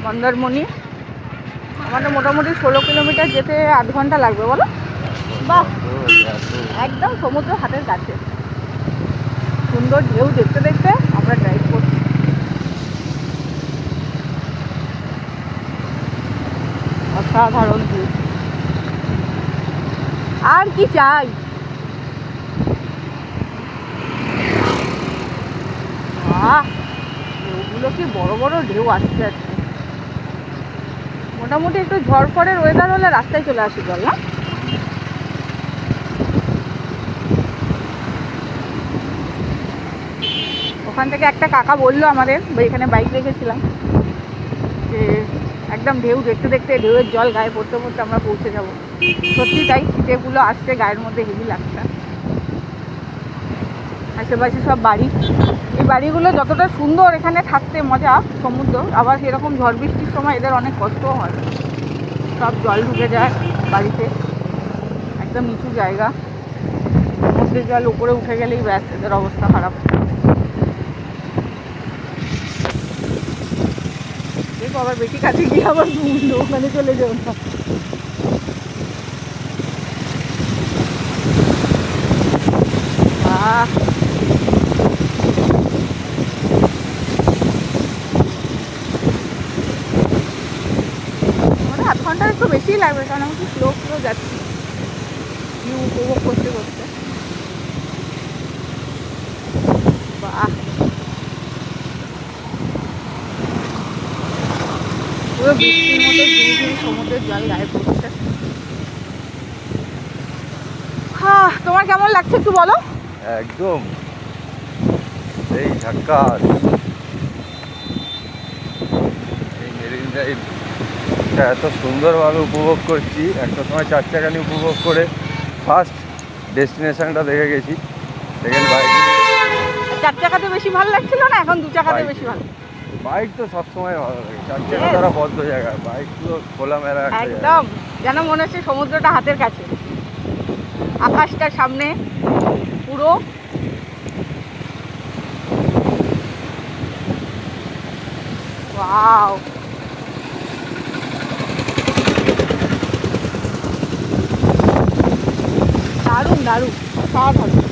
মন্দারমণি আমাদের মোটামুটি 16 কিলোমিটার যেতে আধ ঘন্টা লাগবে বলো। বাহ, একদম সমুদ্র হাতের কাছে, সুন্দর ঢেউ দেখতে দেখতে আমরা ড্রাইভ করছি। অসাধারণ ভিউ, আর কি চাই। ঢেউগুলো কি বড় বড় ঢেউ আসছে আজকে। মোটামুটি একটু ঝড়ফড়ের ওয়েদার হলে রাস্তায় চলে আসি জল না। ওখান থেকে একটা কাকা বললো আমাদের, এখানে বাইক রেখেছিলাম, যে একদম ঢেউ দেখতে দেখতে ঢেউয়ের জল গায়ে পড়তে পড়তে আমরা পৌঁছে যাব। সত্যি তাই, ছিটেগুলো আসছে গায়ের মধ্যে, হেভি লাগছে। আশেপাশে সব বাড়ি, এই বাড়িগুলো যতটা সুন্দর এখানে থাকতে মজা সমুদ্র, আবার সেরকম ঝড় বৃষ্টির সময় এদের অনেক কষ্টও হয়, সব জল ঢুকে যায় বাড়িতে। একদম নিচু জায়গা, সমুদ্রের জল উপরে উঠে গেলেই ব্যাস এদের অবস্থা খারাপ। দেখো আবার বেশি কাছে গিয়ে আবার ওখানে চলে যাও না। আধ ঘন্টা একটু বেশিই লাগবে, কারণ আমি একটু স্লো যাচ্ছি ভিউ উপভোগ করতে করতে। বাহ, পুরো বৃষ্টির মতো ঝিরিঝিরি সমুদ্রের জল গায়ে পড়ছে। হ্যাঁ, তোমার কেমন লাগছে একটু বলো। একদম এই ঝাক্কাস, এই মেরিন ড্রাইভটা এত সুন্দরভাবে উপভোগ করছি। একটা সময় 4 চাকা নিয়ে উপভোগ করে ফার্স্ট ডেস্টিনেশনটা দেখে গেছি। সেকেন্ড বাইক, 4 চাকাতে বেশি ভালো লাগছিল না, এখন 2 চাকাতে বেশি ভালো? বাইক তো সবসময় ভালো লাগে, 4 চাকা তারা বদ্ধ জায়গা, বাইক তো খোলামেলা একদম, যেন মনে হচ্ছে সমুদ্রটা হাতের কাছে, আকাশটা সামনে পুরো। ওয়াও, দারুণ দারুণ, অসাধারণ।